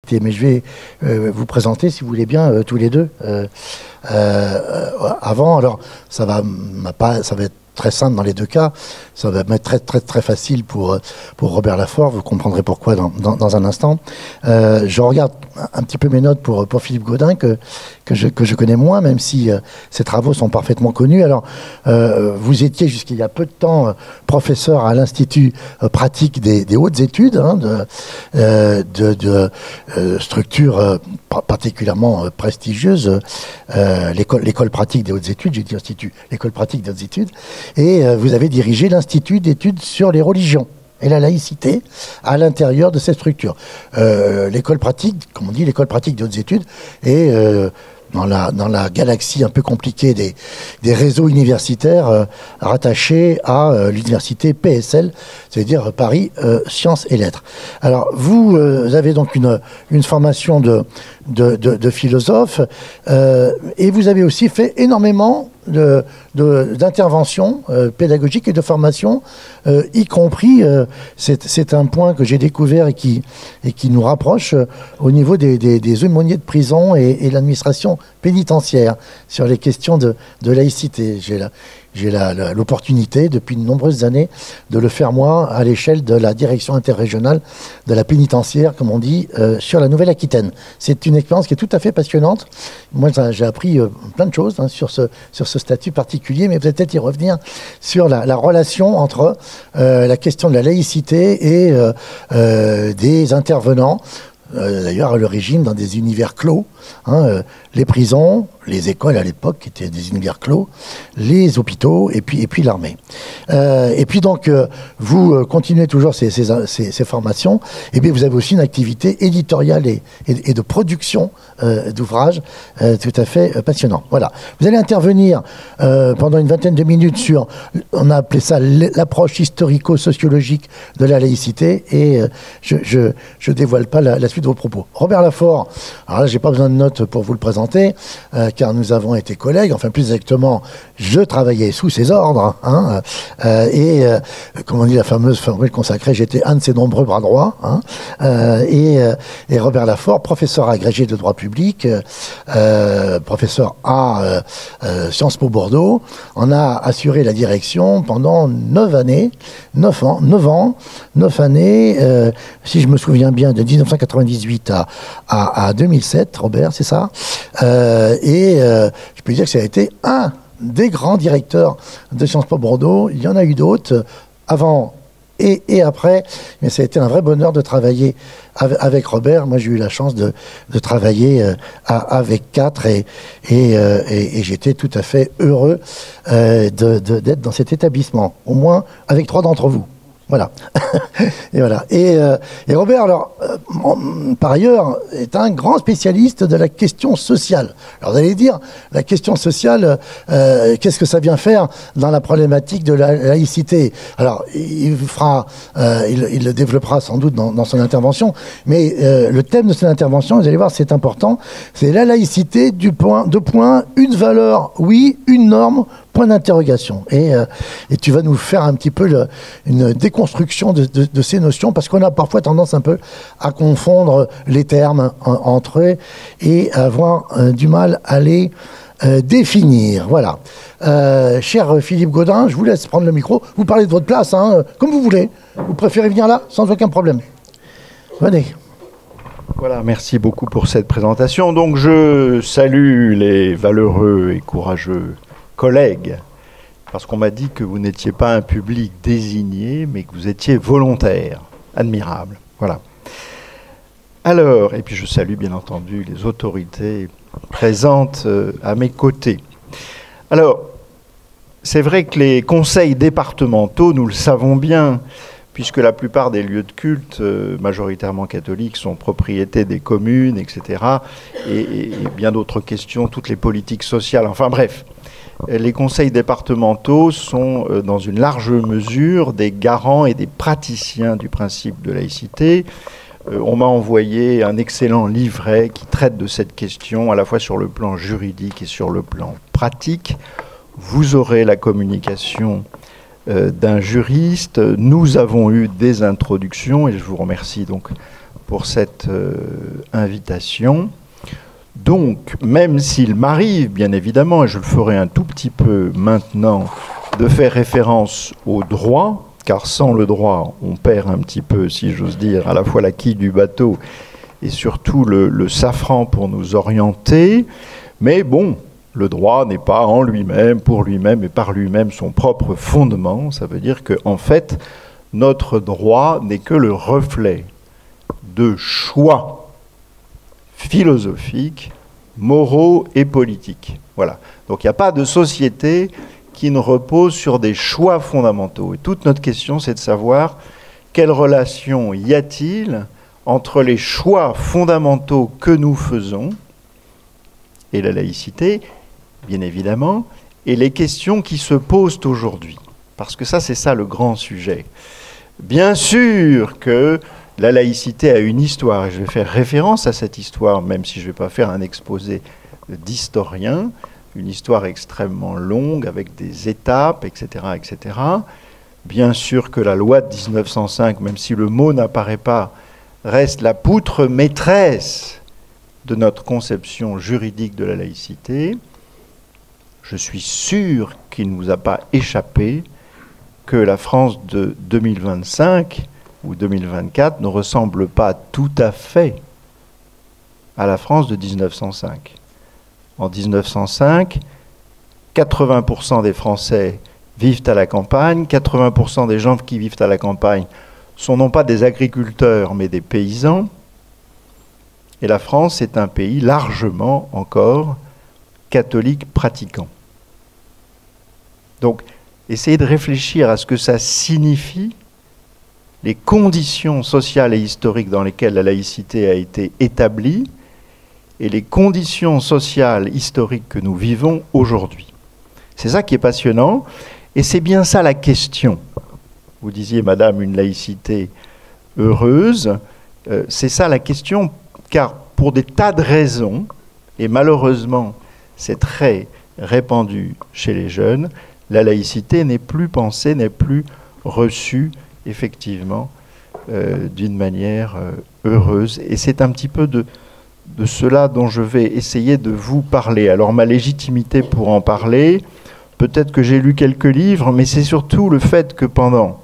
laïcité. Mais je vais vous présenter, si vous voulez bien, tous les deux. Avant, alors, ça va être très simple dans les deux cas. Ça va être très facile pour Robert Laforgue. Vous comprendrez pourquoi dans un instant. Je regarde un petit peu mes notes pour Philippe Gaudin, que je connais moins, même si ses travaux sont parfaitement connus. Alors, vous étiez jusqu'il y a peu de temps professeur à l'Institut pratique des hautes études, de structure particulièrement prestigieuse, l'école pratique des hautes études, j'ai dit institut, l'école pratique des hautes études, et vous avez dirigé l'Institut d'études sur les religions et la laïcité à l'intérieur de cette structure. L'école pratique, comme on dit, l'école pratique des hautes études, est dans la galaxie un peu compliquée des réseaux universitaires rattachés à l'université PSL, c'est-à-dire Paris Sciences et Lettres. Alors, vous avez donc une formation de philosophe, et vous avez aussi fait énormément d'interventions pédagogiques et de formation, y compris, c'est un point que j'ai découvert et qui nous rapproche au niveau des aumôniers de prison et l'administration pénitentiaire sur les questions de laïcité. J'ai l'opportunité, depuis de nombreuses années, de le faire moi, à l'échelle de la direction interrégionale de la pénitentiaire, comme on dit, sur la Nouvelle-Aquitaine. C'est une expérience qui est tout à fait passionnante. Moi, j'ai appris plein de choses sur ce statut particulier, mais peut-être y revenir sur la relation entre la question de la laïcité et des intervenants, d'ailleurs à l'origine dans des univers clos, les prisons, les écoles à l'époque qui étaient des univers clos, les hôpitaux et puis l'armée. Et puis donc vous continuez toujours ces formations, et bien vous avez aussi une activité éditoriale et de production d'ouvrages tout à fait passionnant. Voilà. Vous allez intervenir pendant une vingtaine de minutes sur, on a appelé ça l'approche historico-sociologique de la laïcité, et je dévoile pas la suite de vos propos. Robert Laforgue, alors là j'ai pas besoin de notes pour vous le présenter, car nous avons été collègues, enfin plus exactement, je travaillais sous ses ordres, et comme on dit la fameuse formule consacrée, j'étais un de ses nombreux bras droits, et Robert Laforgue, professeur agrégé de droit public, professeur à Sciences Po Bordeaux, en a assuré la direction pendant 9 années, 9 années, si je me souviens bien, de 1998 à 2007, Robert, c'est ça, je peux dire que ça a été un des grands directeurs de Sciences Po Bordeaux. Il y en a eu d'autres avant et après, mais ça a été un vrai bonheur de travailler avec Robert. Moi, j'ai eu la chance de travailler avec 4 et j'étais tout à fait heureux d'être dans cet établissement, au moins avec 3 d'entre vous. Voilà. Et voilà. Et Robert, alors, par ailleurs, est un grand spécialiste de la question sociale. Alors, vous allez dire, la question sociale, qu'est-ce que ça vient faire dans la problématique de la laïcité? Alors, il le développera sans doute dans son intervention, mais le thème de son intervention, vous allez voir, c'est important, c'est la laïcité du point, une valeur, oui, une norme, point d'interrogation. Et tu vas nous faire un petit peu une déconstruction de ces notions, parce qu'on a parfois tendance un peu à confondre les termes entre eux et à avoir du mal à les définir. Voilà. Cher Philippe Gaudin, je vous laisse prendre le micro. Vous parlez de votre place, comme vous voulez. Vous préférez venir là, sans aucun problème. Venez. Voilà, merci beaucoup pour cette présentation. Donc je salue les valeureux et courageux collègues, parce qu'on m'a dit que vous n'étiez pas un public désigné, mais que vous étiez volontaire. Admirable. Voilà. Alors, et puis je salue bien entendu les autorités présentes à mes côtés. Alors, c'est vrai que les conseils départementaux, nous le savons bien, puisque la plupart des lieux de culte, majoritairement catholiques, sont propriété des communes, etc., et bien d'autres questions, toutes les politiques sociales, enfin bref. Les conseils départementaux sont, dans une large mesure, des garants et des praticiens du principe de laïcité. On m'a envoyé un excellent livret qui traite de cette question, à la fois sur le plan juridique et sur le plan pratique. Vous aurez la communication d'un juriste. Nous avons eu des introductions, et je vous remercie donc pour cette invitation. Donc, même s'il m'arrive, bien évidemment, et je le ferai un tout petit peu maintenant, de faire référence au droit, car sans le droit, on perd un petit peu, si j'ose dire, à la fois la quille du bateau et surtout le safran pour nous orienter. Mais bon, le droit n'est pas en lui-même, pour lui-même et par lui-même son propre fondement. Ça veut dire qu'en fait, notre droit n'est que le reflet de choix philosophiques, moraux et politiques. Voilà. Donc il n'y a pas de société qui ne repose sur des choix fondamentaux. Et toute notre question, c'est de savoir quelle relation y a-t-il entre les choix fondamentaux que nous faisons et la laïcité, bien évidemment, et les questions qui se posent aujourd'hui. Parce que ça, c'est ça le grand sujet. Bien sûr que la laïcité a une histoire, et je vais faire référence à cette histoire, même si je ne vais pas faire un exposé d'historien, une histoire extrêmement longue, avec des étapes, etc., etc. Bien sûr que la loi de 1905, même si le mot n'apparaît pas, reste la poutre maîtresse de notre conception juridique de la laïcité. Je suis sûr qu'il ne vous a pas échappé que la France de 2025 ou 2024 ne ressemble pas tout à fait à la France de 1905. En 1905, 80% des Français vivent à la campagne, 80% des gens qui vivent à la campagne sont non pas des agriculteurs, mais des paysans. Et la France est un pays largement encore catholique pratiquant. Donc, essayez de réfléchir à ce que ça signifie, les conditions sociales et historiques dans lesquelles la laïcité a été établie, et les conditions sociales historiques que nous vivons aujourd'hui. C'est ça qui est passionnant, et c'est bien ça la question. Vous disiez, madame, une laïcité heureuse, c'est ça la question, car pour des tas de raisons, et malheureusement c'est très répandu chez les jeunes, la laïcité n'est plus pensée, n'est plus reçue, effectivement, d'une manière heureuse. Et c'est un petit peu de cela dont je vais essayer de vous parler. Alors ma légitimité pour en parler, peut-être que j'ai lu quelques livres, mais c'est surtout le fait que pendant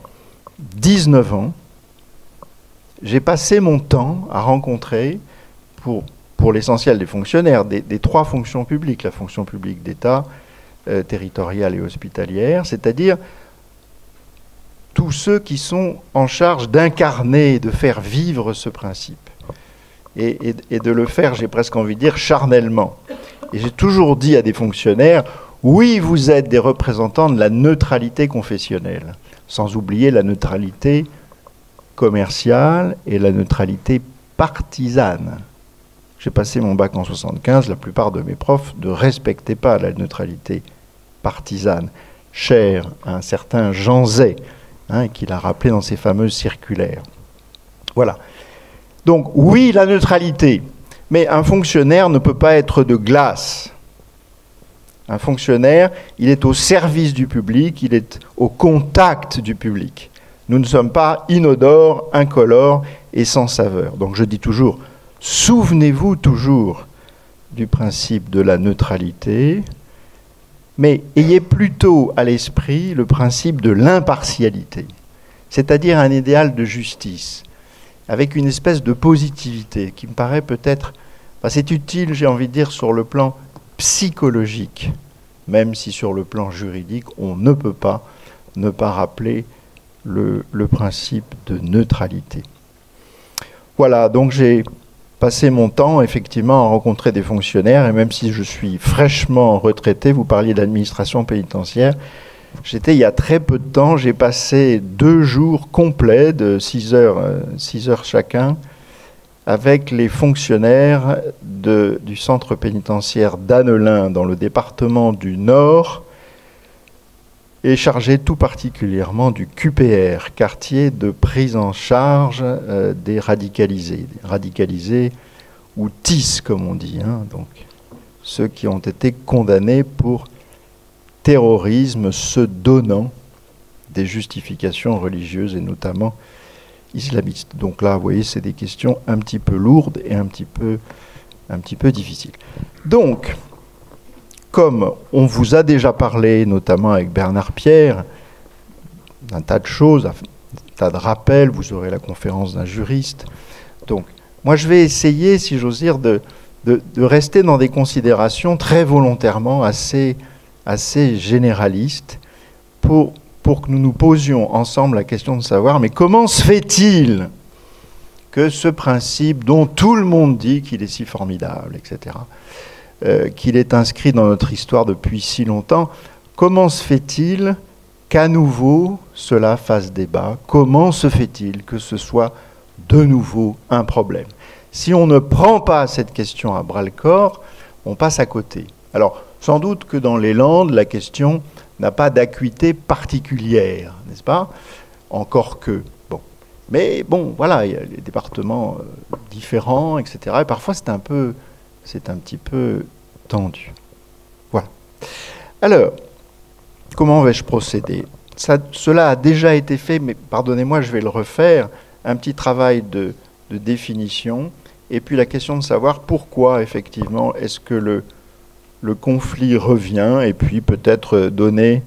19 ans, j'ai passé mon temps à rencontrer, pour l'essentiel des fonctionnaires, des trois fonctions publiques, la fonction publique d'État, territoriale et hospitalière, c'est-à-dire tous ceux qui sont en charge d'incarner, de faire vivre ce principe. Et de le faire, j'ai presque envie de dire, charnellement. Et j'ai toujours dit à des fonctionnaires, oui, vous êtes des représentants de la neutralité confessionnelle, sans oublier la neutralité commerciale et la neutralité partisane. J'ai passé mon bac en 75, la plupart de mes profs ne respectaient pas la neutralité partisane, chère à un certain Jean Zay, qui l'a rappelé dans ses fameuses circulaires. Voilà. Donc, oui, la neutralité, mais un fonctionnaire ne peut pas être de glace. Un fonctionnaire, il est au service du public, il est au contact du public. Nous ne sommes pas inodores, incolores et sans saveur. Donc je dis toujours, souvenez-vous toujours du principe de la neutralité, mais ayez plutôt à l'esprit le principe de l'impartialité, c'est-à-dire un idéal de justice, avec une espèce de positivité qui me paraît peut-être, c'est utile, j'ai envie de dire, sur le plan psychologique, même si sur le plan juridique, on ne peut pas ne pas rappeler le principe de neutralité. Voilà, donc j'ai passé mon temps, effectivement, à rencontrer des fonctionnaires, et même si je suis fraîchement retraité, vous parliez d'administration pénitentiaire, il y a très peu de temps, j'ai passé 2 jours complets de 6 heures chacun, avec les fonctionnaires du centre pénitentiaire d'Annelin, dans le département du Nord, et chargé tout particulièrement du QPR, quartier de prise en charge des radicalisés, ou TIS comme on dit, donc ceux qui ont été condamnés pour terrorisme se donnant des justifications religieuses et notamment islamistes. Donc là, vous voyez, c'est des questions un petit peu lourdes et un petit peu difficiles. Donc, comme on vous a déjà parlé, notamment avec Bernard Pierre, d'un tas de choses, un tas de rappels, vous aurez la conférence d'un juriste. Donc, moi, je vais essayer, si j'ose dire, de rester dans des considérations très volontairement assez généralistes pour que nous nous posions ensemble la question de savoir, mais comment se fait-il que ce principe dont tout le monde dit qu'il est si formidable, etc., qu'il est inscrit dans notre histoire depuis si longtemps, comment se fait-il qu'à nouveau cela fasse débat? Comment se fait-il que ce soit de nouveau un problème? Si on ne prend pas cette question à bras-le-corps, on passe à côté. Alors, sans doute que dans les Landes, la question n'a pas d'acuité particulière, n'est-ce pas? Encore que, bon. Mais bon, voilà, il y a les départements différents, etc. Et parfois, c'est un petit peu tendu. Voilà. Alors, comment vais-je procéder? Cela a déjà été fait, mais pardonnez-moi, je vais le refaire. Un petit travail de définition, et puis la question de savoir pourquoi, effectivement, est-ce que le conflit revient, et puis peut-être donner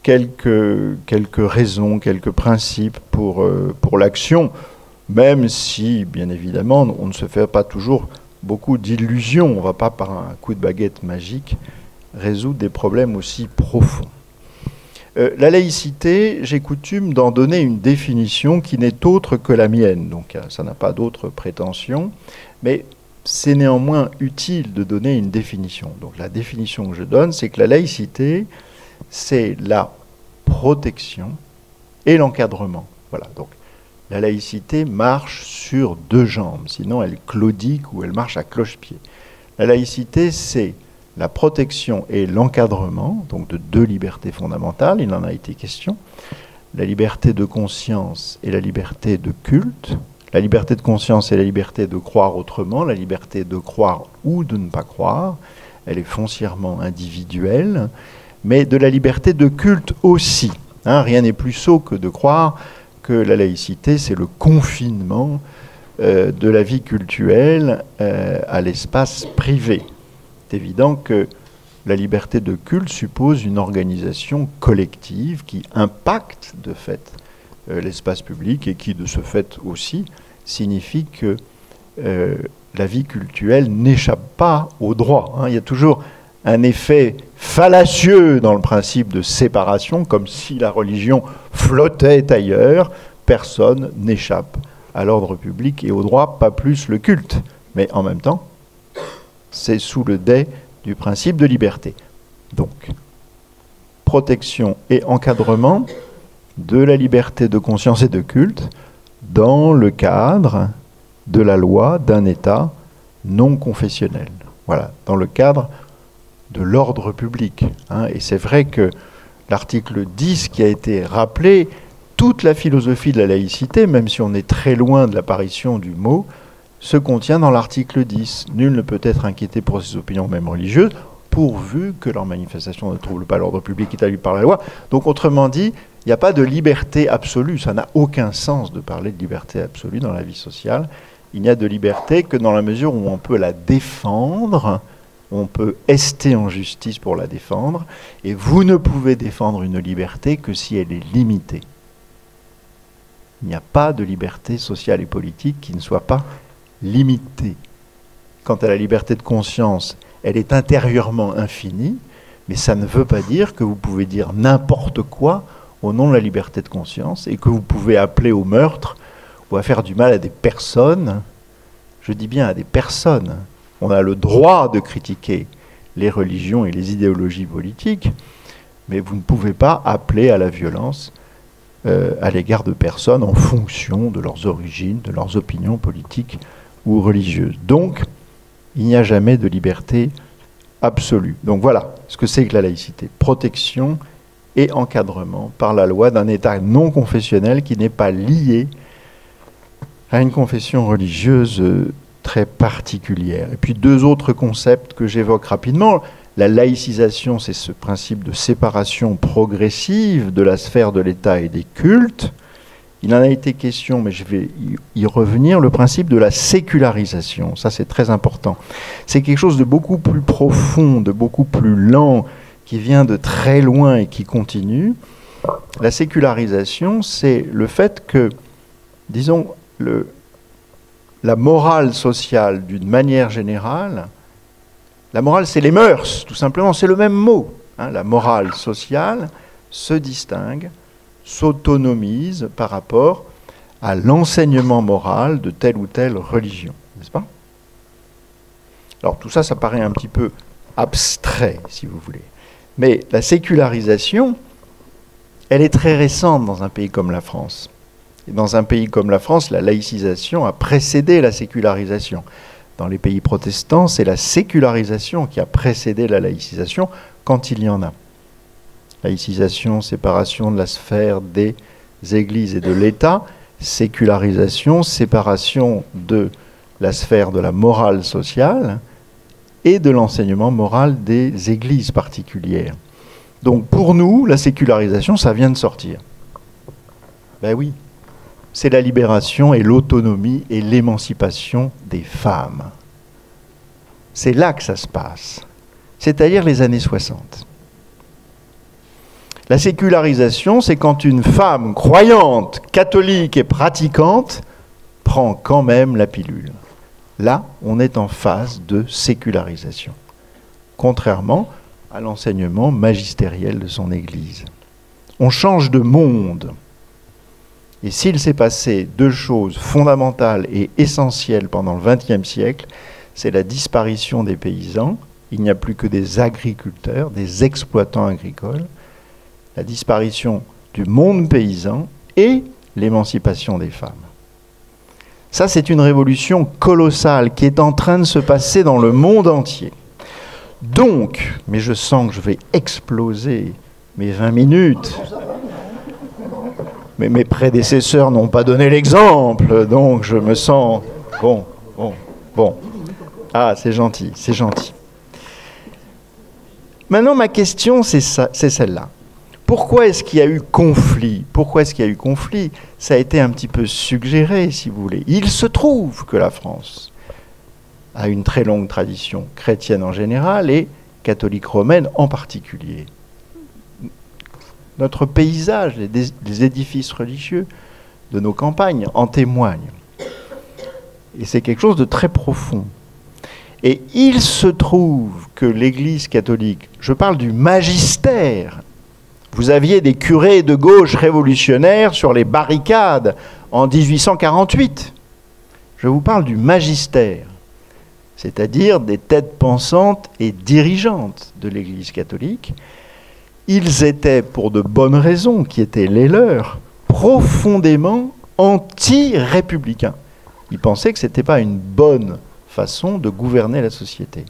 quelques raisons, quelques principes pour l'action, même si, bien évidemment, on ne se fait pas toujours beaucoup d'illusions. On ne va pas, par un coup de baguette magique, résoudre des problèmes aussi profonds. La laïcité, j'ai coutume d'en donner une définition qui n'est autre que la mienne, donc ça n'a pas d'autre prétention, mais c'est néanmoins utile de donner une définition. Donc la définition que je donne, c'est que la laïcité, c'est la protection et l'encadrement. Voilà, donc la laïcité marche sur deux jambes, sinon elle claudique ou elle marche à cloche-pied. La laïcité, c'est la protection et l'encadrement, donc de deux libertés fondamentales, il en a été question, la liberté de conscience et la liberté de culte, la liberté de conscience et la liberté de croire autrement, la liberté de croire ou de ne pas croire, elle est foncièrement individuelle, mais de la liberté de culte aussi. Rien n'est plus sot que de croire que la laïcité, c'est le confinement de la vie cultuelle à l'espace privé. C'est évident que la liberté de culte suppose une organisation collective qui impacte de fait l'espace public et qui de ce fait aussi signifie que la vie cultuelle n'échappe pas au droit. Il y a toujours un effet fallacieux dans le principe de séparation, comme si la religion flottait ailleurs. Personne n'échappe à l'ordre public et au droit, pas plus le culte. Mais en même temps, c'est sous le dais du principe de liberté. Donc, protection et encadrement de la liberté de conscience et de culte dans le cadre de la loi d'un État non confessionnel. Voilà, dans le cadre de l'ordre public. Et c'est vrai que l'article 10 qui a été rappelé, toute la philosophie de la laïcité, même si on est très loin de l'apparition du mot, se contient dans l'article 10. Nul ne peut être inquiété pour ses opinions, même religieuses, pourvu que leur manifestation ne trouble pas l'ordre public établi par la loi. Donc, autrement dit, il n'y a pas de liberté absolue. Ça n'a aucun sens de parler de liberté absolue dans la vie sociale. Il n'y a de liberté que dans la mesure où on peut la défendre, on peut ester en justice pour la défendre, et vous ne pouvez défendre une liberté que si elle est limitée. Il n'y a pas de liberté sociale et politique qui ne soit pas limitée. Quant à la liberté de conscience, elle est intérieurement infinie, mais ça ne veut pas dire que vous pouvez dire n'importe quoi au nom de la liberté de conscience et que vous pouvez appeler au meurtre ou à faire du mal à des personnes. Je dis bien à des personnes. On a le droit de critiquer les religions et les idéologies politiques, mais vous ne pouvez pas appeler à la violence à l'égard de personnes en fonction de leurs origines, de leurs opinions politiques ou religieuses. Donc, il n'y a jamais de liberté absolue. Donc voilà ce que c'est que la laïcité. Protection et encadrement par la loi d'un État non confessionnel qui n'est pas lié à une confession religieuse très particulière. Et puis deux autres concepts que j'évoque rapidement. La laïcisation, c'est ce principe de séparation progressive de la sphère de l'État et des cultes. il en a été question, mais je vais y revenir, le principe de la sécularisation. Ça, c'est très important. C'est quelque chose de beaucoup plus profond, de beaucoup plus lent, qui vient de très loin et qui continue. La sécularisation, c'est le fait que, disons, la morale sociale, d'une manière générale, la morale, c'est les mœurs, tout simplement, c'est le même mot. Hein, la morale sociale se distingue, s'autonomise par rapport à l'enseignement moral de telle ou telle religion, n'est-ce pas? Alors tout ça, ça paraît un petit peu abstrait, si vous voulez. Mais la sécularisation, elle est très récente dans un pays comme la France. Et dans un pays comme la France, la laïcisation a précédé la sécularisation. Dans les pays protestants, c'est la sécularisation qui a précédé la laïcisation, quand il y en a. Laïcisation, séparation de la sphère des églises et de l'État. Sécularisation, séparation de la sphère de la morale sociale et de l'enseignement moral des églises particulières. Donc pour nous, la sécularisation, ça vient de sortir. Ben oui, c'est la libération et l'autonomie et l'émancipation des femmes. C'est là que ça se passe, c'est-à-dire les années 60. La sécularisation, c'est quand une femme croyante, catholique et pratiquante prend quand même la pilule. Là, on est en phase de sécularisation, contrairement à l'enseignement magistériel de son Église. On change de monde. Et s'il s'est passé deux choses fondamentales et essentielles pendant le XXe siècle, c'est la disparition des paysans, il n'y a plus que des agriculteurs, des exploitants agricoles, la disparition du monde paysan et l'émancipation des femmes. Ça, c'est une révolution colossale qui est en train de se passer dans le monde entier. Donc, mais je sens que je vais exploser mes 20 minutes. Mais mes prédécesseurs n'ont pas donné l'exemple, donc je me sens... Bon. Ah, c'est gentil, c'est gentil. Maintenant, ma question, c'est celle-là. Pourquoi est-ce qu'il y a eu conflit? Pourquoi est-ce qu'il y a eu conflit? Ça a été un petit peu suggéré, si vous voulez. Il se trouve que la France a une très longue tradition chrétienne en général et catholique romaine en particulier. Notre paysage, les édifices religieux de nos campagnes en témoignent. Et c'est quelque chose de très profond. Et il se trouve que l'Église catholique, je parle du magistère, vous aviez des curés de gauche révolutionnaires sur les barricades en 1848. Je vous parle du magistère, c'est-à-dire des têtes pensantes et dirigeantes de l'Église catholique. Ils étaient, pour de bonnes raisons, qui étaient les leurs, profondément anti-républicains. Ils pensaient que ce n'était pas une bonne façon de gouverner la société.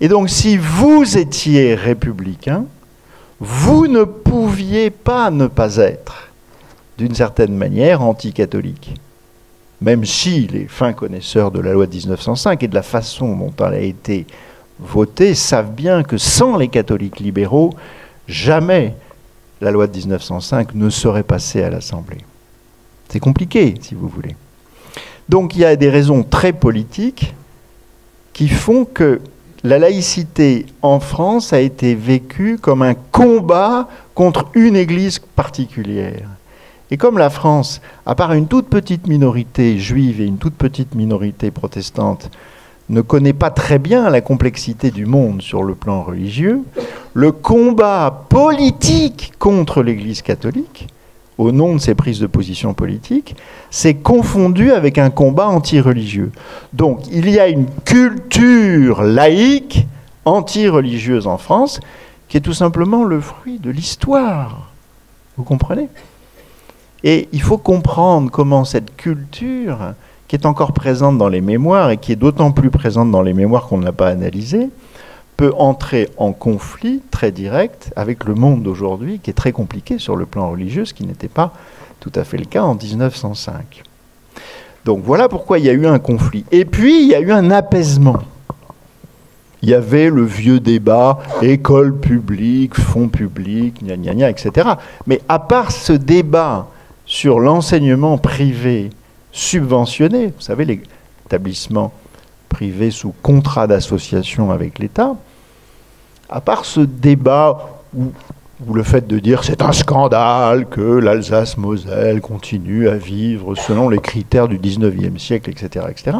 Et donc, si vous étiez républicain, vous ne pouviez pas ne pas être, d'une certaine manière, anti-catholique. Même si les fins connaisseurs de la loi de 1905 et de la façon dont elle a été votée savent bien que sans les catholiques libéraux, jamais la loi de 1905 ne serait passée à l'Assemblée. C'est compliqué, si vous voulez. Donc il y a des raisons très politiques qui font que la laïcité en France a été vécue comme un combat contre une église particulière. Et comme la France, à part une toute petite minorité juive et une toute petite minorité protestante, ne connaît pas très bien la complexité du monde sur le plan religieux, le combat politique contre l'Église catholique, au nom de ses prises de position politiques, s'est confondu avec un combat anti-religieux. Donc il y a une culture laïque anti-religieuse en France qui est tout simplement le fruit de l'histoire. Vous comprenez ? Et il faut comprendre comment cette culture, qui est encore présente dans les mémoires et qui est d'autant plus présente dans les mémoires qu'on ne l'a pas analysée, peut entrer en conflit très direct avec le monde d'aujourd'hui, qui est très compliqué sur le plan religieux, ce qui n'était pas tout à fait le cas en 1905. Donc voilà pourquoi il y a eu un conflit. Et puis il y a eu un apaisement. Il y avait le vieux débat, école publique, fonds publics, gna gna gna, etc. Mais à part ce débat sur l'enseignement privé subventionné, vous savez, les établissements privés sous contrat d'association avec l'État, à part ce débat où le fait de dire c'est un scandale que l'Alsace-Moselle continue à vivre selon les critères du 19e siècle, etc., etc.,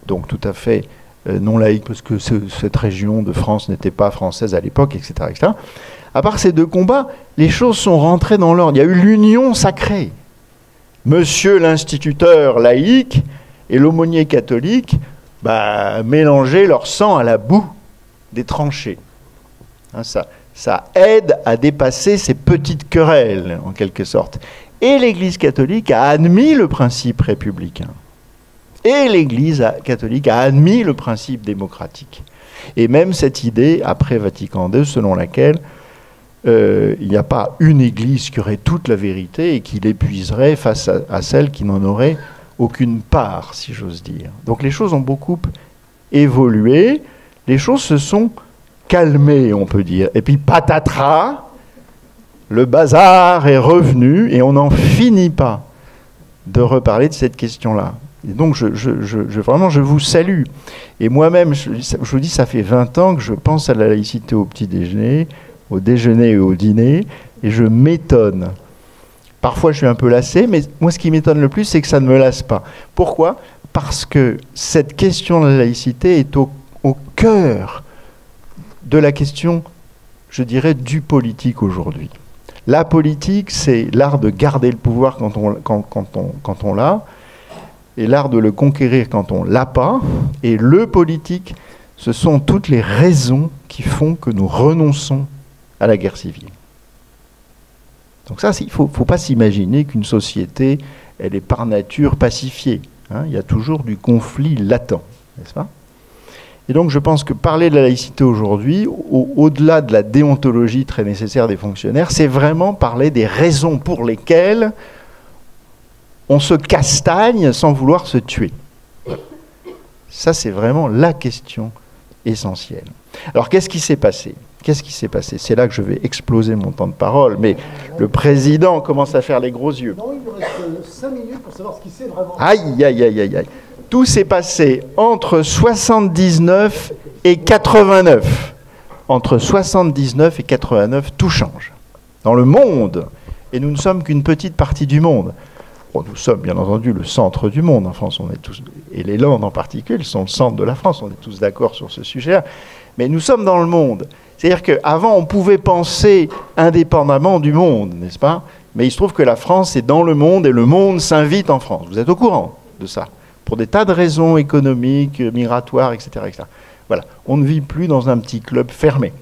donc tout à fait non laïque, parce que cette région de France n'était pas française à l'époque, etc., etc. À part ces deux combats, les choses sont rentrées dans l'ordre. Il y a eu l'union sacrée. Monsieur l'instituteur laïque et l'aumônier catholique mélanger leur sang à la boue des tranchées. Hein, ça aide à dépasser ces petites querelles, en quelque sorte. Et l'Église catholique a admis le principe républicain. Et l'Église catholique a admis le principe démocratique. Et même cette idée, après Vatican II, selon laquelle il n'y a pas une Église qui aurait toute la vérité et qui l'épuiserait face à celle qui n'en aurait aucune part, si j'ose dire. Donc les choses ont beaucoup évolué, les choses se sont calmées, on peut dire. Et puis patatras, le bazar est revenu et on n'en finit pas de reparler de cette question-là. Et donc vraiment, je vous salue. Et moi-même, je vous dis, ça fait 20 ans que je pense à la laïcité au petit déjeuner, au déjeuner et au dîner, et je m'étonne. Parfois, je suis un peu lassé, mais moi, ce qui m'étonne le plus, c'est que ça ne me lasse pas. Pourquoi ? Parce que cette question de la laïcité est au cœur de la question, je dirais, du politique aujourd'hui. La politique, c'est l'art de garder le pouvoir quand on l'a, et l'art de le conquérir quand on l'a pas. Et le politique, ce sont toutes les raisons qui font que nous renonçons à la guerre civile. Donc ça, il ne faut pas s'imaginer qu'une société, elle est par nature pacifiée. Hein, il y a toujours du conflit latent, n'est-ce pas ? Et donc je pense que parler de la laïcité aujourd'hui, au-delà de la déontologie très nécessaire des fonctionnaires, c'est vraiment parler des raisons pour lesquelles on se castagne sans vouloir se tuer. Ça, c'est vraiment la question essentielle. Alors, qu'est-ce qui s'est passé ? C'est là que je vais exploser mon temps de parole, mais le président commence à faire les gros yeux. Non, il nous reste 5 minutes pour savoir ce qui s'est vraiment... Aïe, aïe, aïe, aïe, aïe. Tout s'est passé entre 79 et 89. Entre 79 et 89, tout change. Dans le monde, et nous ne sommes qu'une petite partie du monde. Bon, nous sommes bien entendu le centre du monde en France, on est tous, et les Landes en particulier sont le centre de la France, on est tous d'accord sur ce sujet-là, mais nous sommes dans le monde. C'est-à-dire qu'avant, on pouvait penser indépendamment du monde, n'est-ce pas ? Mais il se trouve que la France est dans le monde et le monde s'invite en France. Vous êtes au courant de ça ? Pour des tas de raisons économiques, migratoires, etc., etc. Voilà, on ne vit plus dans un petit club fermé.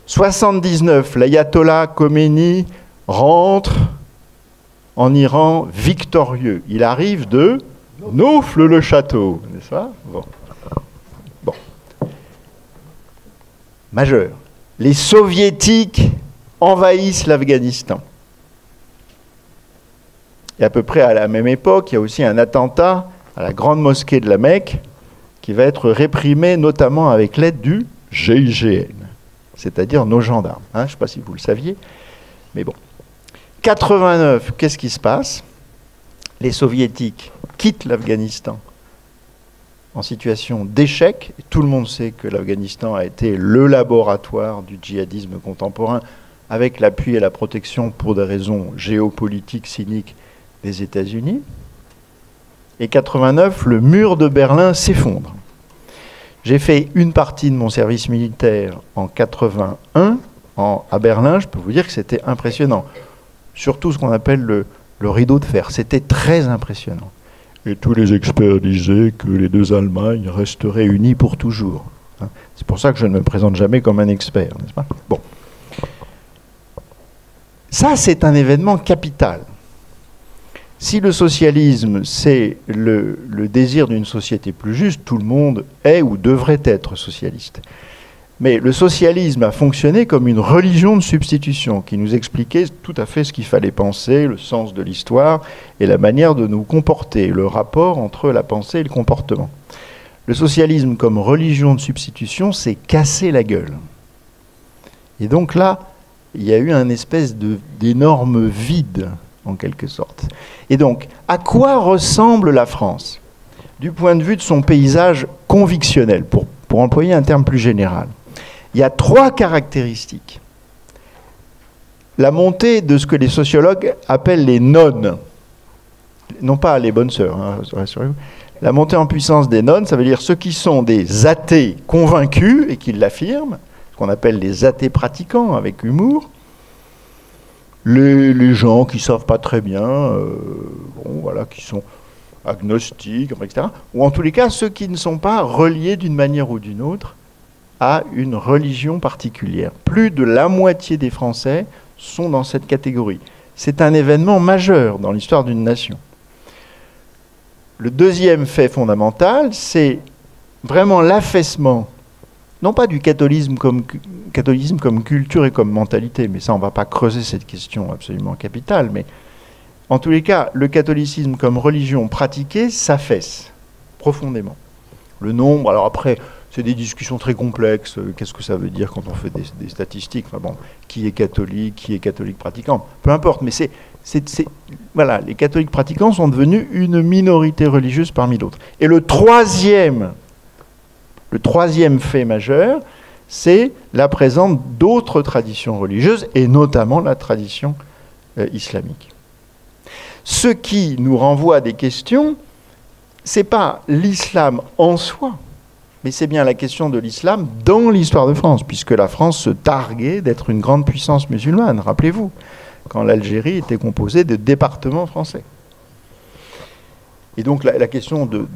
79, l'ayatollah Khomeini rentre en Iran victorieux. Il arrive de Naufle-le-Château, n'est-ce pas ? Bon. Majeur. Les soviétiques envahissent l'Afghanistan. Et à peu près à la même époque, il y a aussi un attentat à la grande mosquée de la Mecque qui va être réprimé notamment avec l'aide du GIGN, c'est-à-dire nos gendarmes. Hein, je ne sais pas si vous le saviez, mais bon. 89, qu'est-ce qui se passe ? Les soviétiques quittent l'Afghanistan en situation d'échec. Tout le monde sait que l'Afghanistan a été le laboratoire du djihadisme contemporain avec l'appui et la protection pour des raisons géopolitiques cyniques des États-Unis. Et 89, le mur de Berlin s'effondre. J'ai fait une partie de mon service militaire en 81 à Berlin. Je peux vous dire que c'était impressionnant. Surtout ce qu'on appelle le rideau de fer. C'était très impressionnant. Et tous les experts disaient que les deux Allemagnes resteraient unies pour toujours. Hein. C'est pour ça que je ne me présente jamais comme un expert, n'est-ce pas ? Bon. Ça, c'est un événement capital. Si le socialisme, c'est le désir d'une société plus juste, tout le monde est ou devrait être socialiste. Mais le socialisme a fonctionné comme une religion de substitution qui nous expliquait tout à fait ce qu'il fallait penser, le sens de l'histoire et la manière de nous comporter, le rapport entre la pensée et le comportement. Le socialisme comme religion de substitution s'est cassé la gueule. Et donc là, il y a eu un espèce d'énorme vide en quelque sorte. Et donc, à quoi ressemble la France du point de vue de son paysage convictionnel, pour employer un terme plus général? Il y a 3 caractéristiques. La montée de ce que les sociologues appellent les nonnes, non pas les bonnes sœurs, hein, rassurez-vous. La montée en puissance des nonnes, ça veut dire ceux qui sont des athées convaincus et qui l'affirment, ce qu'on appelle les athées pratiquants avec humour, les gens qui ne savent pas très bien, bon, voilà, qui sont agnostiques, etc. Ou en tous les cas, ceux qui ne sont pas reliés d'une manière ou d'une autre à une religion particulière. Plus de la moitié des Français sont dans cette catégorie. C'est un événement majeur dans l'histoire d'une nation. Le deuxième fait fondamental, c'est vraiment l'affaissement, non pas du catholicisme comme culture et comme mentalité, mais ça on ne va pas creuser cette question absolument capitale, mais en tous les cas, le catholicisme comme religion pratiquée s'affaisse profondément. Le nombre, alors après, c'est des discussions très complexes. Qu'est-ce que ça veut dire quand on fait des statistiques? Enfin bon, qui est catholique pratiquant? Peu importe, mais voilà, les catholiques pratiquants sont devenus une minorité religieuse parmi d'autres. Et le troisième fait majeur, c'est la présence d'autres traditions religieuses, et notamment la tradition islamique. Ce qui nous renvoie à des questions, ce n'est pas l'islam en soi, mais c'est bien la question de l'islam dans l'histoire de France, puisque la France se targuait d'être une grande puissance musulmane, rappelez-vous, quand l'Algérie était composée de départements français. Et donc la question de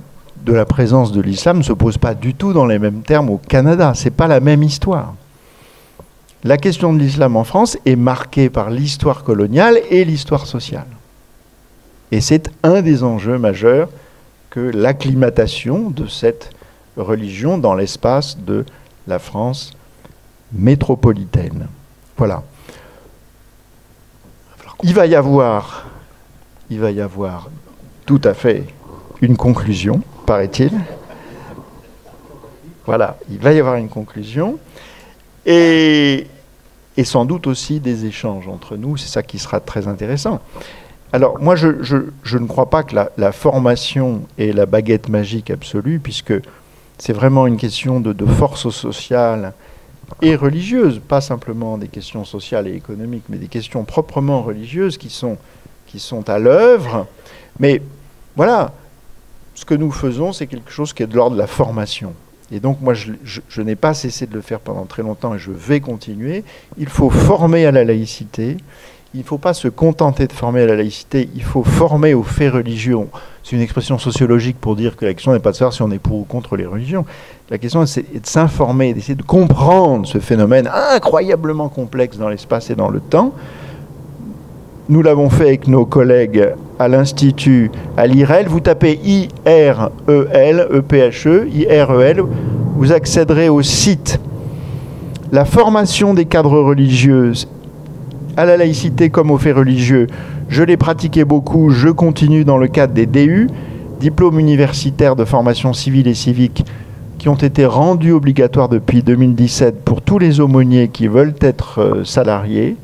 la présence de l'islam ne se pose pas du tout dans les mêmes termes au Canada, ce n'est pas la même histoire. La question de l'islam en France est marquée par l'histoire coloniale et l'histoire sociale. Et c'est un des enjeux majeurs que l'acclimatation de cette religion dans l'espace de la France métropolitaine. Voilà. Il va y avoir tout à fait une conclusion, paraît-il. Voilà, il va y avoir une conclusion et sans doute aussi des échanges entre nous, c'est ça qui sera très intéressant. Alors, moi, je ne crois pas que la formation est la baguette magique absolue, puisque c'est vraiment une question de force sociale et religieuse, pas simplement des questions sociales et économiques, mais des questions proprement religieuses qui sont à l'œuvre. Mais voilà, ce que nous faisons, c'est quelque chose qui est de l'ordre de la formation. Et donc, moi, je n'ai pas cessé de le faire pendant très longtemps et je vais continuer. Il faut former à la laïcité. Il ne faut pas se contenter de former à la laïcité, il faut former aux faits religieux. C'est une expression sociologique pour dire que la question n'est pas de savoir si on est pour ou contre les religions. La question c'est de s'informer, d'essayer de comprendre ce phénomène incroyablement complexe dans l'espace et dans le temps. Nous l'avons fait avec nos collègues à l'Institut, à l'IREL. Vous tapez IREL, E-P-H-E, IREL, vous accéderez au site. La formation des cadres religieux à la laïcité comme aux faits religieux, je l'ai pratiqué beaucoup, je continue dans le cadre des DU, diplômes universitaires de formation civile et civique, qui ont été rendus obligatoires depuis 2017 pour tous les aumôniers qui veulent être salariés,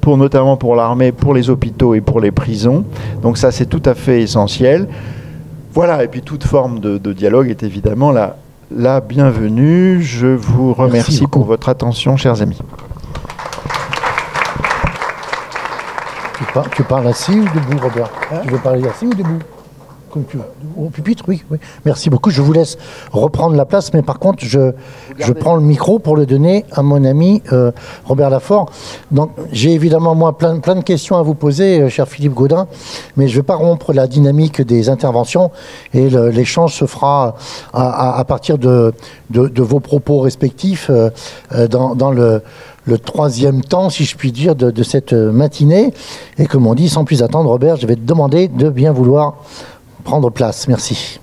notamment pour l'armée, pour les hôpitaux et pour les prisons. Donc ça, c'est tout à fait essentiel. Voilà, et puis toute forme de dialogue est évidemment la bienvenue. Je vous remercie pour votre attention, chers amis. Tu parles assis ou debout, Robert? Tu veux parler assis ou debout? Comme tu veux. Au pupitre, oui, oui. Merci beaucoup. Je vous laisse reprendre la place, mais par contre, je prends le micro pour le donner à mon ami Robert Lafort. Donc, j'ai évidemment, moi, plein de questions à vous poser, cher Philippe Gaudin, mais je ne vais pas rompre la dynamique des interventions et l'échange se fera à partir de vos propos respectifs dans le troisième temps, si je puis dire, de cette matinée. Et comme on dit, sans plus attendre, Robert, je vais te demander de bien vouloir prendre place. Merci.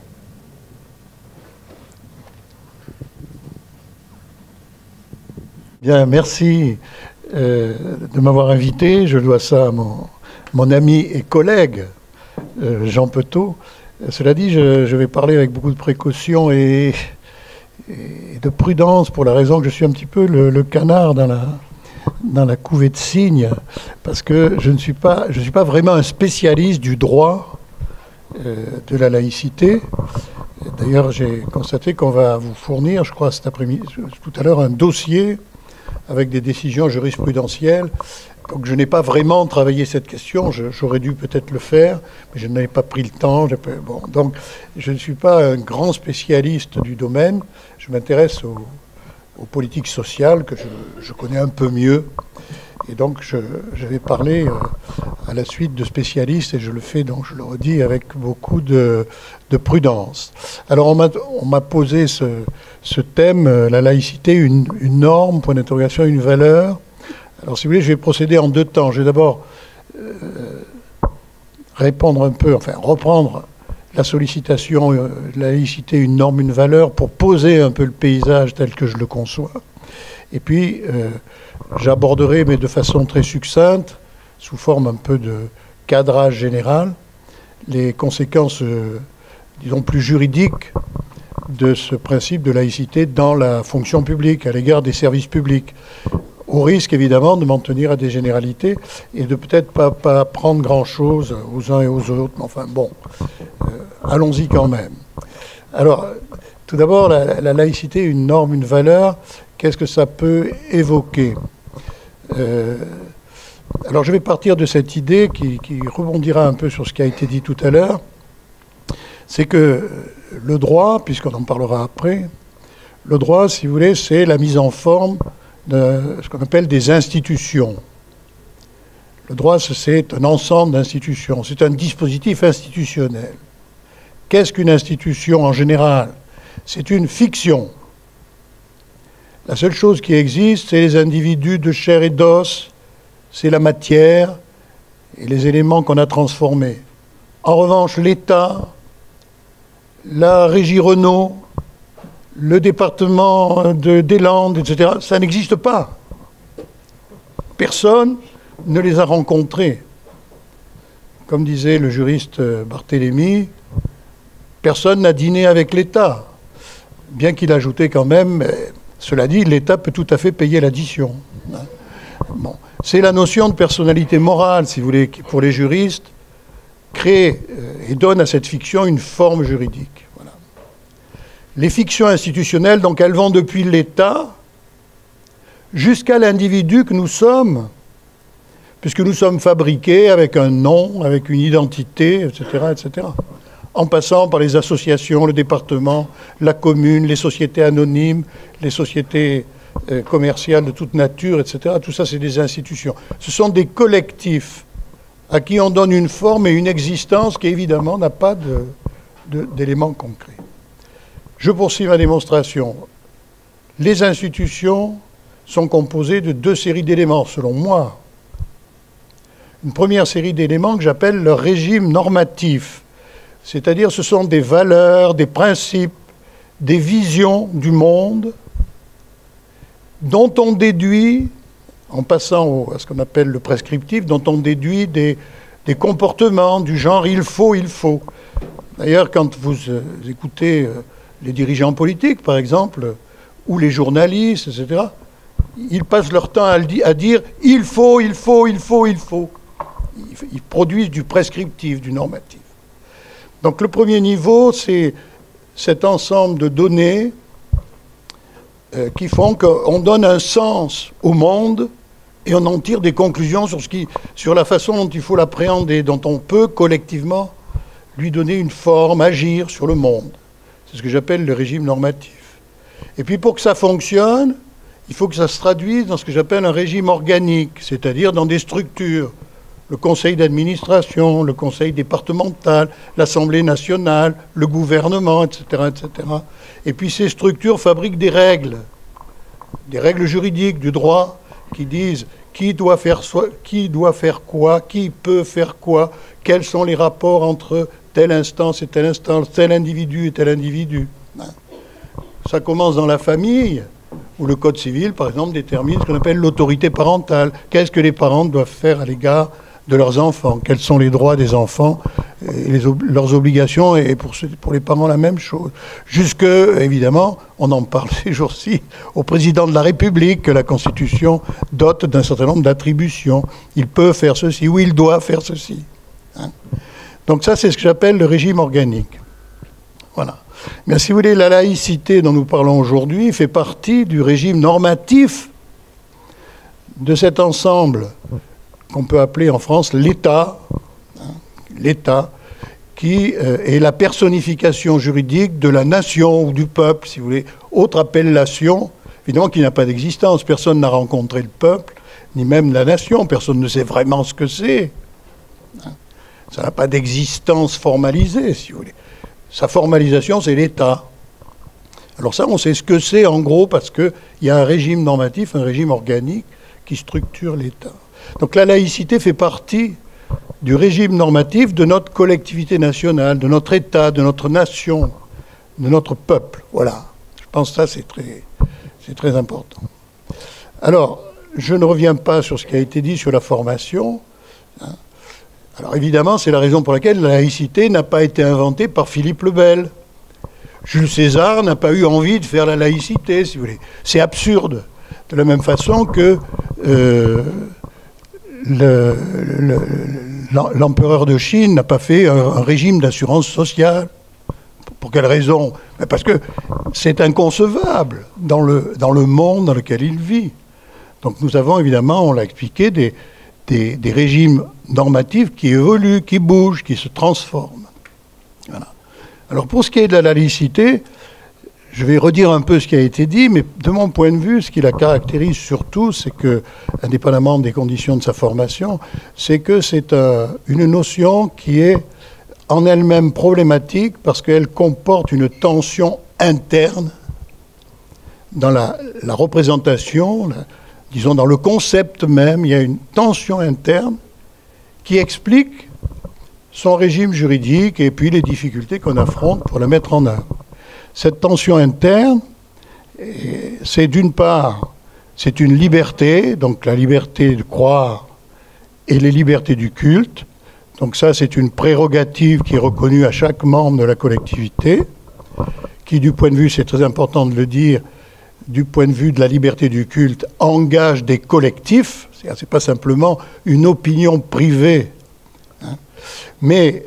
Bien, merci de m'avoir invité. Je dois ça à mon ami et collègue Jean Petot. Cela dit, je vais parler avec beaucoup de précaution et de prudence pour la raison que je suis un petit peu le canard dans la couvée de cygnes, parce que je ne suis pas vraiment un spécialiste du droit de la laïcité. D'ailleurs, j'ai constaté qu'on va vous fournir, je crois, cet après-midi, tout à l'heure, un dossier avec des décisions jurisprudentielles. Donc je n'ai pas vraiment travaillé cette question, j'aurais dû peut-être le faire, mais je n'avais pas pris le temps. Bon, donc je ne suis pas un grand spécialiste du domaine, je m'intéresse aux politiques sociales que je connais un peu mieux. Et donc je vais parler à la suite de spécialistes, et je le fais, donc je le redis, avec beaucoup de prudence. Alors on m'a posé ce thème, la laïcité, une norme, point d'interrogation, une valeur. Alors si vous voulez, je vais procéder en deux temps. Je vais d'abord reprendre la sollicitation, la laïcité, une norme, une valeur, pour poser un peu le paysage tel que je le conçois. Et puis, j'aborderai, mais de façon très succincte, sous forme un peu de cadrage général, les conséquences, disons, plus juridiques de ce principe de laïcité dans la fonction publique, à l'égard des services publics, au risque, évidemment, de m'en tenir à des généralités et de peut-être pas prendre grand-chose aux uns et aux autres. Mais enfin, bon, allons-y quand même. Alors, tout d'abord, la laïcité, une norme, une valeur, qu'est-ce que ça peut évoquer ? Alors, je vais partir de cette idée qui rebondira un peu sur ce qui a été dit tout à l'heure. C'est que le droit, puisqu'on en parlera après, le droit, si vous voulez, c'est la mise en forme de ce qu'on appelle des institutions. Le droit, c'est un ensemble d'institutions, c'est un dispositif institutionnel. Qu'est-ce qu'une institution en général ? C'est une fiction. La seule chose qui existe, c'est les individus de chair et d'os, c'est la matière et les éléments qu'on a transformés. En revanche, l'État, la régie Renault, le département des Landes, etc., ça n'existe pas. Personne ne les a rencontrés. Comme disait le juriste Barthélemy, personne n'a dîné avec l'État. Bien qu'il ajoutait quand même, cela dit, l'État peut tout à fait payer l'addition. Bon. C'est la notion de personnalité morale, si vous voulez, qui, pour les juristes, crée et donne à cette fiction une forme juridique. Voilà. Les fictions institutionnelles, donc, elles vont depuis l'État jusqu'à l'individu que nous sommes, puisque nous sommes fabriqués avec un nom, avec une identité, etc., etc., en passant par les associations, le département, la commune, les sociétés anonymes, les sociétés commerciales de toute nature, etc. Tout ça, c'est des institutions. Ce sont des collectifs à qui on donne une forme et une existence qui, évidemment, n'a pas d'éléments concrets. Je poursuis ma démonstration. Les institutions sont composées de deux séries d'éléments, selon moi. Une première série d'éléments que j'appelle le régime normatif, c'est-à-dire ce sont des valeurs, des principes, des visions du monde dont on déduit, en passant à ce qu'on appelle le prescriptif, dont on déduit des comportements du genre « il faut ». D'ailleurs, quand vous écoutez les dirigeants politiques, par exemple, ou les journalistes, etc., ils passent leur temps à dire « il faut ». Ils produisent du prescriptif, du normatif. Donc le premier niveau, c'est cet ensemble de données qui font qu'on donne un sens au monde et on en tire des conclusions sur la façon dont il faut l'appréhender, dont on peut collectivement lui donner une forme, agir sur le monde. C'est ce que j'appelle le régime normatif. Et puis pour que ça fonctionne, il faut que ça se traduise dans ce que j'appelle un régime organique, c'est-à-dire dans des structures. Le conseil d'administration, le conseil départemental, l'Assemblée nationale, le gouvernement, etc., etc. Et puis ces structures fabriquent des règles juridiques du droit qui disent qui doit faire quoi, qui peut faire quoi, quels sont les rapports entre telle instance et telle instance, tel individu et tel individu. Ça commence dans la famille, où le Code civil, par exemple, détermine ce qu'on appelle l'autorité parentale. Qu'est-ce que les parents doivent faire à l'égard de leurs enfants? Quels sont les droits des enfants leurs obligations, et pour les parents la même chose. Jusque, évidemment, on en parle ces jours-ci, au président de la République, que la Constitution dote d'un certain nombre d'attributions. Il peut faire ceci, ou il doit faire ceci. Hein. Donc ça, c'est ce que j'appelle le régime organique. Voilà. Mais si vous voulez, la laïcité dont nous parlons aujourd'hui fait partie du régime normatif de cet ensemble qu'on peut appeler en France l'État, l'État, qui est la personnification juridique de la nation ou du peuple, si vous voulez. Autre appellation, évidemment, qui n'a pas d'existence. Personne n'a rencontré le peuple, ni même la nation. Personne ne sait vraiment ce que c'est. Ça n'a pas d'existence formalisée, si vous voulez. Sa formalisation, c'est l'État. Alors ça, on sait ce que c'est, en gros, parce qu'il y a un régime normatif, un régime organique qui structure l'État. Donc la laïcité fait partie du régime normatif de notre collectivité nationale, de notre État, de notre nation, de notre peuple. Voilà. Je pense que ça, c'est très important. Alors, je ne reviens pas sur ce qui a été dit sur la formation. Hein. Alors évidemment, c'est la raison pour laquelle la laïcité n'a pas été inventée par Philippe le Bel. Jules César n'a pas eu envie de faire la laïcité, si vous voulez. C'est absurde. De la même façon que l'empereur de Chine n'a pas fait un régime d'assurance sociale. Pour quelle raison? Parce que c'est inconcevable dans le monde dans lequel il vit. Donc nous avons évidemment, on l'a expliqué, des régimes normatifs qui évoluent, qui bougent, qui se transforment. Voilà. Alors pour ce qui est de la laïcité, je vais redire un peu ce qui a été dit, mais de mon point de vue, ce qui la caractérise surtout, c'est que, indépendamment des conditions de sa formation, c'est que c'est une notion qui est en elle-même problématique parce qu'elle comporte une tension interne dans la représentation, disons dans le concept même, il y a une tension interne qui explique son régime juridique et puis les difficultés qu'on affronte pour la mettre en œuvre. Cette tension interne, c'est d'une part, c'est une liberté, donc la liberté de croire et les libertés du culte. Donc ça, c'est une prérogative qui est reconnue à chaque membre de la collectivité, qui, du point de vue, c'est très important de le dire, du point de vue de la liberté du culte, engage des collectifs. C'est pas simplement une opinion privée. Hein. Mais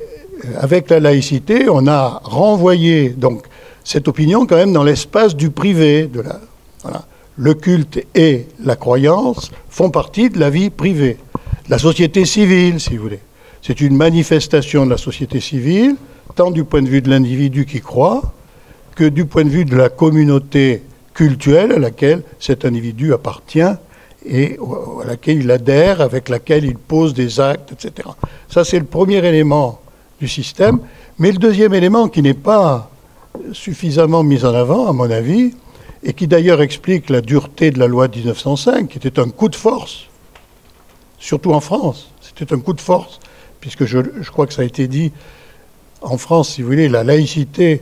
avec la laïcité, on a renvoyé donc cette opinion quand même dans l'espace du privé. Voilà. Le culte et la croyance font partie de la vie privée, de la société civile, si vous voulez. C'est une manifestation de la société civile, tant du point de vue de l'individu qui croit, que du point de vue de la communauté cultuelle à laquelle cet individu appartient et à laquelle il adhère, avec laquelle il pose des actes, etc. Ça, c'est le premier élément du système. Mais le deuxième élément qui n'est pas suffisamment mis en avant, à mon avis, et qui d'ailleurs explique la dureté de la loi de 1905, qui était un coup de force, surtout en France. C'était un coup de force, puisque je crois que ça a été dit, en France, si vous voulez, la laïcité,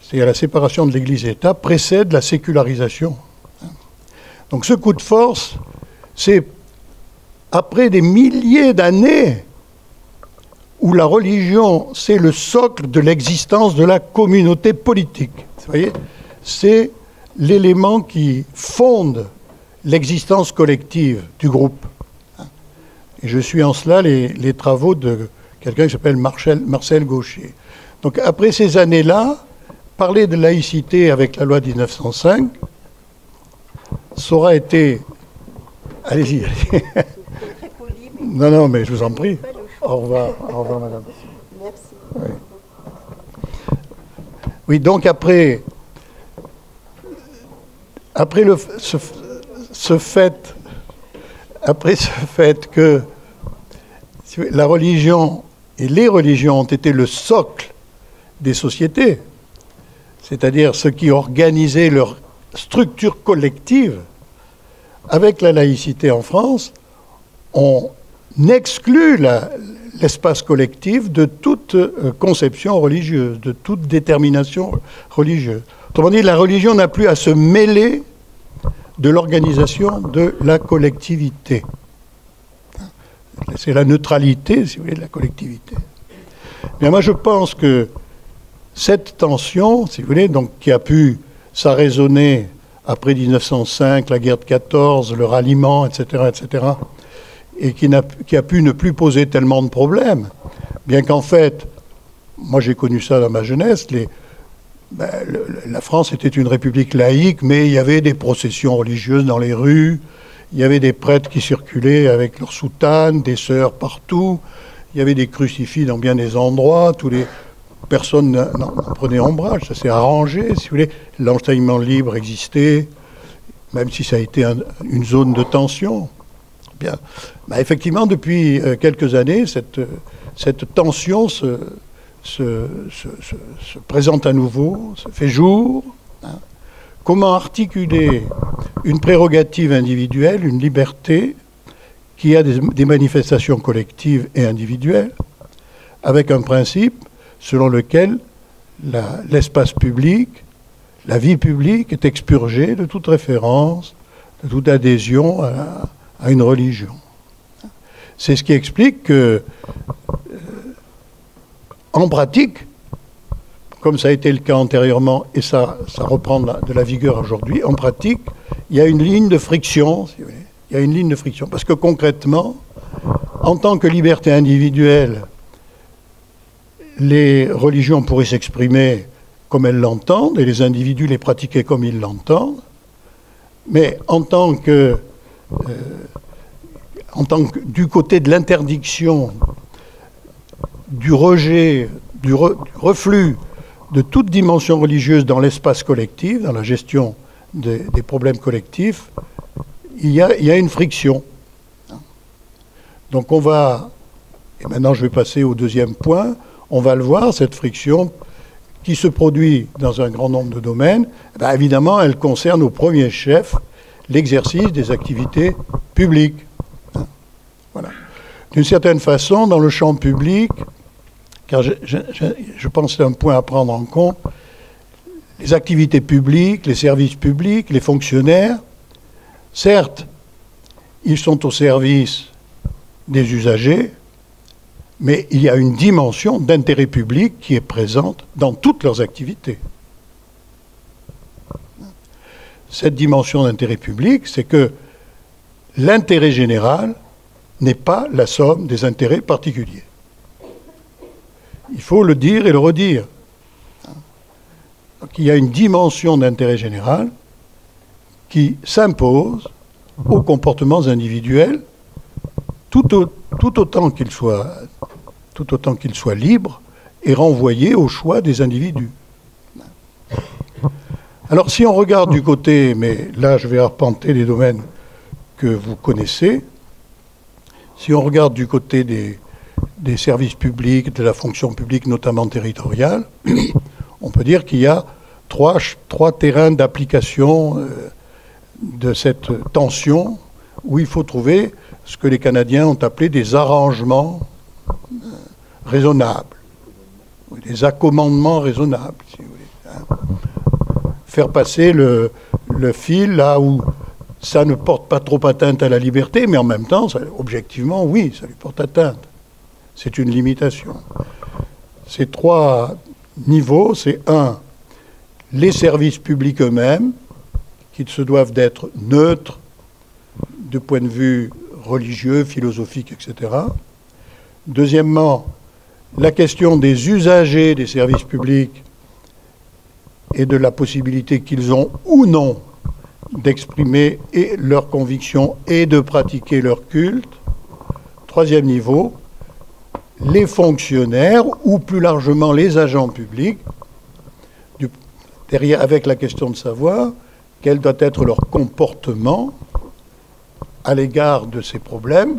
c'est-à-dire la séparation de l'Église et l'État, précède la sécularisation. Donc ce coup de force, c'est après des milliers d'années où la religion, c'est le socle de l'existence de la communauté politique. Vous voyez, c'est l'élément qui fonde l'existence collective du groupe. Et je suis en cela les travaux de quelqu'un qui s'appelle Marcel Gaucher. Donc après ces années-là, parler de laïcité avec la loi de 1905, ça aura été... Allez-y, allez-y. Non, mais je vous en prie. Au revoir, madame. Merci. Oui, donc après ce fait que la religion et les religions ont été le socle des sociétés, c'est-à-dire ce qui organisait leur structure collective, avec la laïcité en France, on exclut l'espace collectif de toute conception religieuse, de toute détermination religieuse. Autrement dit, la religion n'a plus à se mêler de l'organisation de la collectivité. C'est la neutralité, si vous voulez, de la collectivité. Bien, moi, je pense que cette tension, si vous voulez, donc, qui a pu s'arraisonner après 1905, la guerre de 14, le ralliement, etc., et qui a pu ne plus poser tellement de problèmes, bien qu'en fait, moi j'ai connu ça dans ma jeunesse, la France était une république laïque, mais il y avait des processions religieuses dans les rues, il y avait des prêtres qui circulaient avec leurs soutanes, des sœurs partout, il y avait des crucifix dans bien des endroits, personne n'en prenait ombrage, ça s'est arrangé, si vous voulez. L'enseignement libre existait, même si ça a été une zone de tension. Bien. Bah, effectivement, depuis quelques années, cette tension se présente à nouveau, se fait jour. Hein. Comment articuler une prérogative individuelle, une liberté qui a des manifestations collectives et individuelles, avec un principe selon lequel l'espace public, la vie publique est expurgée de toute référence, de toute adhésion à une religion. C'est ce qui explique que, en pratique, comme ça a été le cas antérieurement, et ça reprend de la vigueur aujourd'hui, en pratique, il y a une ligne de friction, si vous voulez. Il y a une ligne de friction. Parce que concrètement, en tant que liberté individuelle, les religions pourraient s'exprimer comme elles l'entendent, et les individus les pratiquer comme ils l'entendent, mais en tant que du côté de l'interdiction, du rejet, du reflux de toute dimension religieuse dans l'espace collectif, dans la gestion des problèmes collectifs, il y a une friction. Donc on va, et maintenant je vais passer au deuxième point, on va le voir, cette friction qui se produit dans un grand nombre de domaines, ben évidemment elle concerne au premier chef l'exercice des activités publiques. Voilà. D'une certaine façon, dans le champ public, car je pense que c'est un point à prendre en compte, les activités publiques, les services publics, les fonctionnaires, certes, ils sont au service des usagers, mais il y a une dimension d'intérêt public qui est présente dans toutes leurs activités. Cette dimension d'intérêt public, c'est que l'intérêt général n'est pas la somme des intérêts particuliers. Il faut le dire et le redire. Donc, il y a une dimension d'intérêt général qui s'impose aux comportements individuels tout autant qu'ils soient libres et renvoyés au choix des individus. Alors si on regarde du côté, mais là je vais arpenter des domaines que vous connaissez, si on regarde du côté des services publics, de la fonction publique, notamment territoriale, on peut dire qu'il y a trois terrains d'application de cette tension où il faut trouver ce que les Canadiens ont appelé des arrangements raisonnables, des accommodements raisonnables, si vous voulez. Hein. Faire passer le fil là où ça ne porte pas trop atteinte à la liberté, mais en même temps, objectivement, oui, ça lui porte atteinte. C'est une limitation. Ces trois niveaux, c'est un, les services publics eux-mêmes, qui se doivent d'être neutres de point de vue religieux, philosophique, etc. Deuxièmement, la question des usagers des services publics et de la possibilité qu'ils ont ou non d'exprimer leurs convictions et de pratiquer leur culte. Troisième niveau, les fonctionnaires ou plus largement les agents publics, derrière avec la question de savoir quel doit être leur comportement à l'égard de ces problèmes,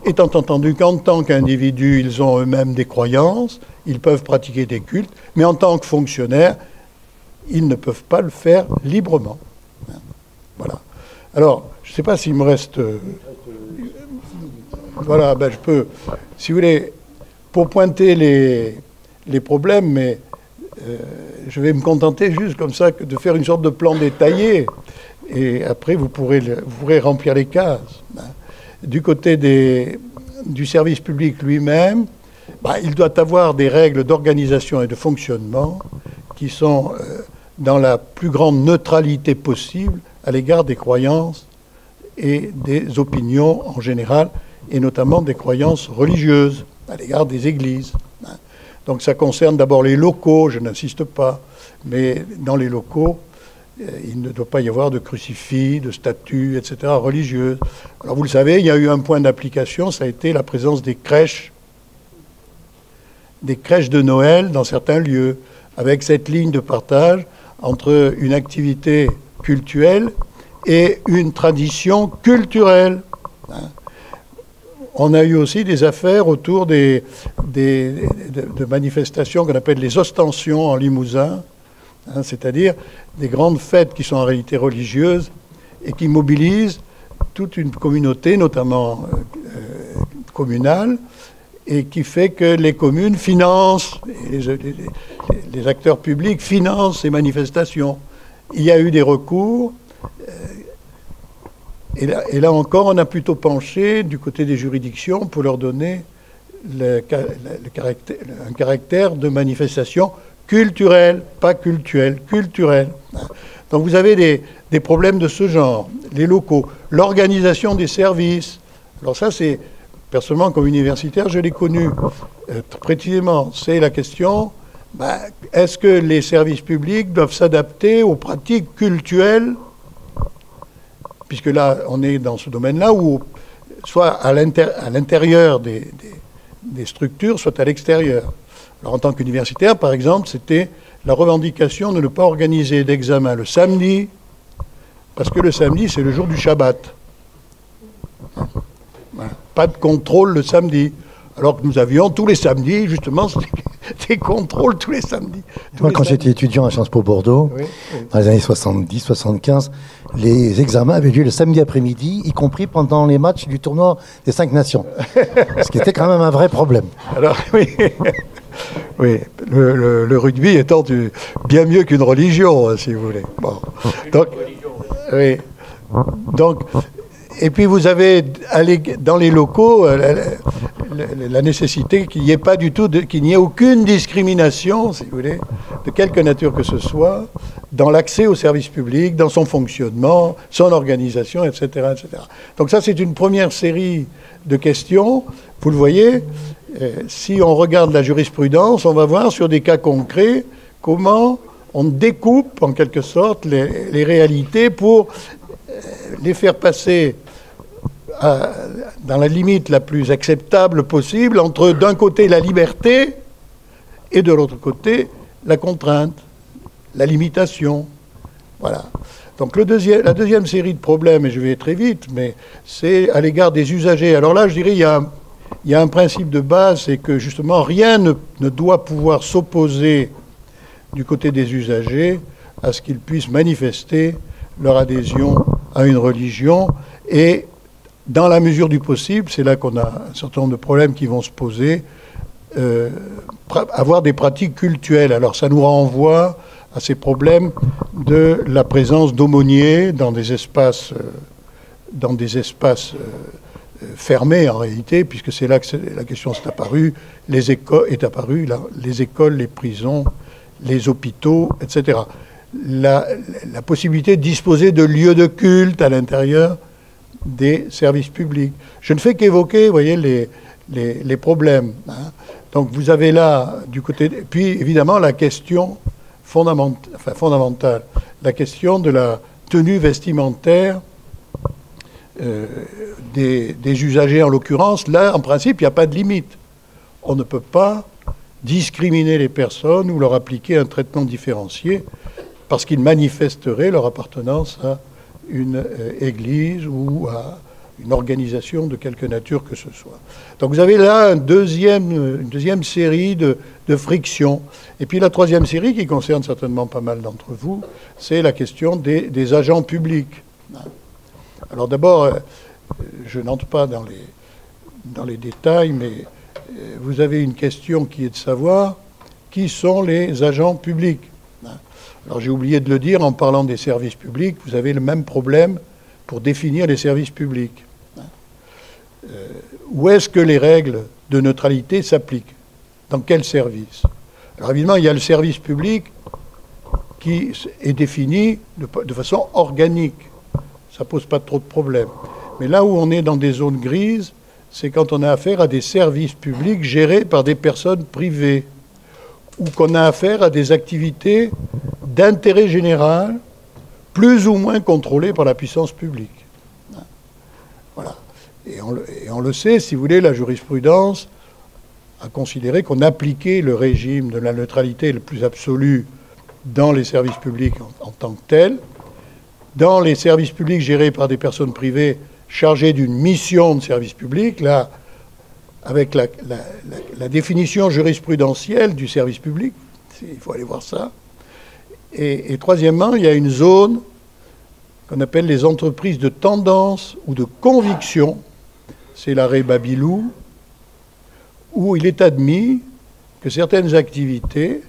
étant entendu qu'en tant qu'individus, ils ont eux-mêmes des croyances, ils peuvent pratiquer des cultes, mais en tant que fonctionnaires, ils ne peuvent pas le faire librement. Voilà. Alors, je ne sais pas s'il me reste... voilà, ben je peux... Si vous voulez, pour pointer les problèmes, mais je vais me contenter juste comme ça de faire une sorte de plan détaillé, et après vous pourrez remplir les cases. Du côté du service public lui-même, Il doit avoir des règles d'organisation et de fonctionnement qui sont dans la plus grande neutralité possible à l'égard des croyances et des opinions en général, et notamment des croyances religieuses à l'égard des églises. Donc ça concerne d'abord les locaux, je n'insiste pas, mais dans les locaux, il ne doit pas y avoir de crucifix, de statues, etc., religieuses. Alors vous le savez, il y a eu un point d'application, ça a été la présence des crèches de Noël dans certains lieux, avec cette ligne de partage entre une activité cultuelle et une tradition culturelle. On a eu aussi des affaires autour de manifestations qu'on appelle les ostensions en Limousin, c'est-à-dire des grandes fêtes qui sont en réalité religieuses et qui mobilisent toute une communauté, notamment communale, et qui fait que les communes financent, les acteurs publics financent ces manifestations. Il y a eu des recours, et là encore, on a plutôt penché du côté des juridictions pour leur donner un caractère de manifestation culturelle, pas cultuelle, culturelle. Donc vous avez des problèmes de ce genre, les locaux, l'organisation des services. Alors ça, c'est, personnellement, comme universitaire, je l'ai connu précisément. C'est la question, est-ce que les services publics doivent s'adapter aux pratiques cultuelles, puisque là, on est dans ce domaine-là, où soit à l'intérieur des structures, soit à l'extérieur. Alors en tant qu'universitaire, par exemple, c'était la revendication de ne pas organiser d'examen le samedi, parce que le samedi, c'est le jour du Shabbat. Voilà. Pas de contrôle le samedi. Alors que nous avions tous les samedis, justement, des contrôles tous les samedis. Moi, quand j'étais étudiant à Sciences Po Bordeaux, dans les années 70, 75, les examens avaient lieu le samedi après-midi, y compris pendant les matchs du tournoi des 5 nations. Ce qui était quand même un vrai problème. Alors, oui. Oui, le rugby étant bien mieux qu'une religion, si vous voulez. Bon. Donc, oui. Donc, et puis vous avez dans les locaux la nécessité qu'il n'y ait pas du tout, qu'il n'y ait aucune discrimination, si vous voulez, de quelque nature que ce soit, dans l'accès aux services publics, dans son fonctionnement, son organisation, etc., etc. Donc ça, c'est une première série de questions. Vous le voyez, si on regarde la jurisprudence, on va voir sur des cas concrets comment on découpe en quelque sorte les réalités pour les faire passer dans la limite la plus acceptable possible entre d'un côté la liberté et de l'autre côté la contrainte, la limitation. Voilà. Donc la deuxième série de problèmes, et je vais très vite, mais c'est à l'égard des usagers. Alors là, je dirais, il y a un principe de base, c'est que justement rien ne doit pouvoir s'opposer du côté des usagers à ce qu'ils puissent manifester leur adhésion à une religion, et dans la mesure du possible, c'est là qu'on a un certain nombre de problèmes qui vont se poser, avoir des pratiques cultuelles. Alors ça nous renvoie à ces problèmes de la présence d'aumôniers dans des espaces fermés en réalité, puisque c'est là que la question est apparue, les écoles, les prisons, les hôpitaux, etc. La possibilité de disposer de lieux de culte à l'intérieur des services publics. Je ne fais qu'évoquer, vous voyez, les problèmes. Donc vous avez là, du côté... Puis évidemment, la question fondamentale, la question de la tenue vestimentaire des usagers en l'occurrence. Là, en principe, il n'y a pas de limite. On ne peut pas discriminer les personnes ou leur appliquer un traitement différencié parce qu'ils manifesteraient leur appartenance à une église ou à une organisation de quelque nature que ce soit. Donc vous avez là une deuxième série de frictions. Et puis la troisième série, qui concerne certainement pas mal d'entre vous, c'est la question des agents publics. Alors d'abord, je n'entre pas dans les détails, mais vous avez une question qui est de savoir qui sont les agents publics. Alors j'ai oublié de le dire, en parlant des services publics, vous avez le même problème pour définir les services publics. Où est-ce que les règles de neutralité s'appliquent? dans quel service. Alors évidemment, il y a le service public qui est défini de façon organique. Ça ne pose pas trop de problèmes. Mais là où on est dans des zones grises, c'est quand on a affaire à des services publics gérés par des personnes privées, ou qu'on a affaire à des activités d'intérêt général, plus ou moins contrôlées par la puissance publique. Voilà. Et on le sait, si vous voulez, la jurisprudence a considéré qu'on appliquait le régime de la neutralité le plus absolu dans les services publics en tant que tel. Dans les services publics gérés par des personnes privées chargées d'une mission de service public, là, avec la définition jurisprudentielle du service public, il faut aller voir ça. Et troisièmement, il y a une zone qu'on appelle les entreprises de tendance ou de conviction. C'est l'arrêt Babilou, où il est admis que certaines activités,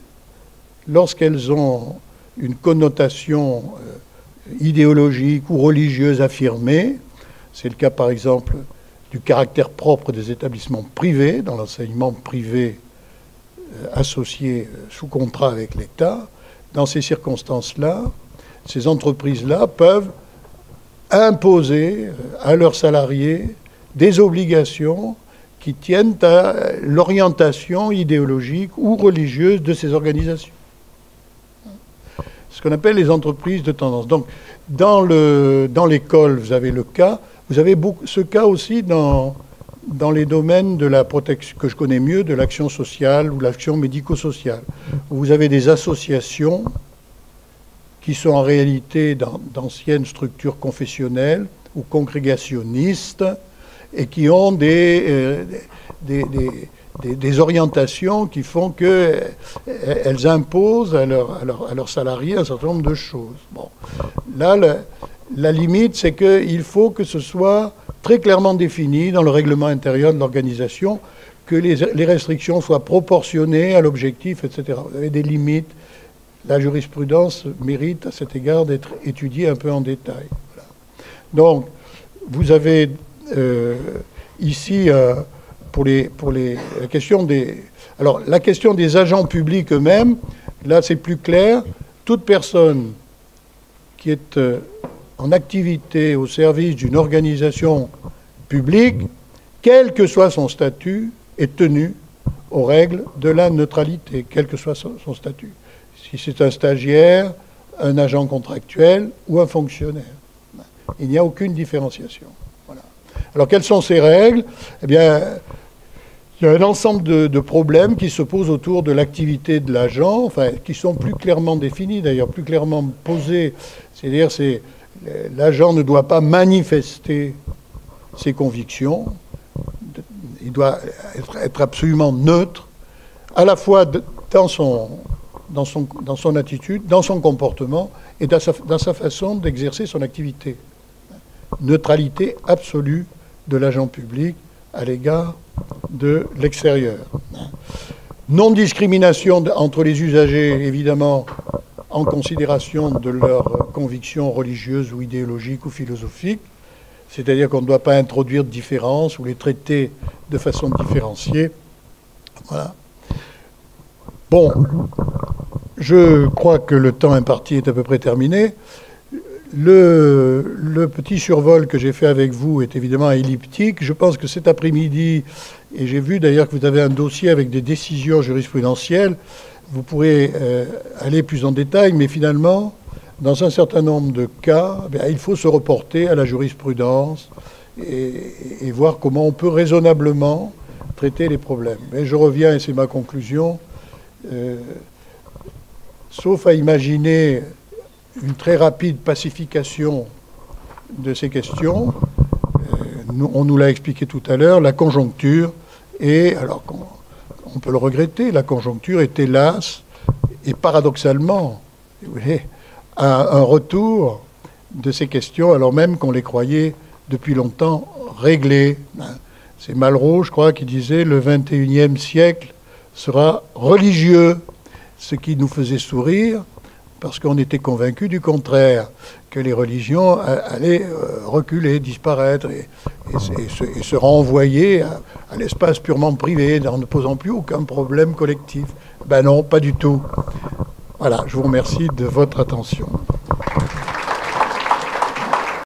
lorsqu'elles ont une connotation idéologique ou religieuse affirmée, c'est le cas par exemple du caractère propre des établissements privés, dans l'enseignement privé associé sous contrat avec l'État, dans ces circonstances-là, ces entreprises-là peuvent imposer à leurs salariés des obligations qui tiennent à l'orientation idéologique ou religieuse de ces organisations. Ce qu'on appelle les entreprises de tendance. Donc, dans l'école, vous avez le cas. Vous avez ce cas aussi dans les domaines de la protection, que je connais mieux, de l'action sociale ou l'action médico-sociale. Vous avez des associations qui sont en réalité d'anciennes structures confessionnelles ou congrégationnistes et qui ont des orientations qui font qu'elles imposent à leurs salariés un certain nombre de choses. Bon. Là, la limite, c'est qu'il faut que ce soit très clairement défini dans le règlement intérieur de l'organisation, que les restrictions soient proportionnées à l'objectif, etc. Vous avez des limites. La jurisprudence mérite à cet égard d'être étudiée un peu en détail. Voilà. Donc, vous avez ici, la question des... Alors, la question des agents publics eux-mêmes, là, c'est plus clair. Toute personne qui est en activité au service d'une organisation publique, quel que soit son statut, est tenue aux règles de la neutralité, quel que soit son statut. Si c'est un stagiaire, un agent contractuel ou un fonctionnaire. Il n'y a aucune différenciation. Voilà. Alors, quelles sont ces règles? Eh bien, il y a un ensemble de problèmes qui se posent autour de l'activité de l'agent, enfin, qui sont plus clairement définis, d'ailleurs, plus clairement posés. C'est-à-dire, l'agent ne doit pas manifester ses convictions. Il doit être absolument neutre, à la fois dans son attitude, dans son comportement et dans sa façon d'exercer son activité. Neutralité absolue de l'agent public à l'égard de l'extérieur. Non-discrimination entre les usagers, évidemment, en considération de leurs convictions religieuses ou idéologiques ou philosophiques, c'est-à-dire qu'on ne doit pas introduire de différences ou les traiter de façon différenciée. Voilà. Bon, je crois que le temps imparti est à peu près terminé. Le petit survol que j'ai fait avec vous est évidemment elliptique. Je pense que cet après-midi, et j'ai vu d'ailleurs que vous avez un dossier avec des décisions jurisprudentielles, vous pourrez aller plus en détail, mais finalement, dans un certain nombre de cas, il faut se reporter à la jurisprudence et voir comment on peut raisonnablement traiter les problèmes. Mais je reviens, et c'est ma conclusion, sauf à imaginer une très rapide pacification de ces questions, on nous l'a expliqué tout à l'heure, la conjoncture est, alors on peut le regretter, la conjoncture est hélas, et paradoxalement, vous voyez, à un retour de ces questions, alors même qu'on les croyait depuis longtemps réglées. C'est Malraux, je crois, qui disait « Le 21e siècle sera religieux », ce qui nous faisait sourire, parce qu'on était convaincu du contraire, que les religions allaient reculer, disparaître et se renvoyer à l'espace purement privé, en ne posant plus aucun problème collectif. Ben non, pas du tout. Voilà, je vous remercie de votre attention.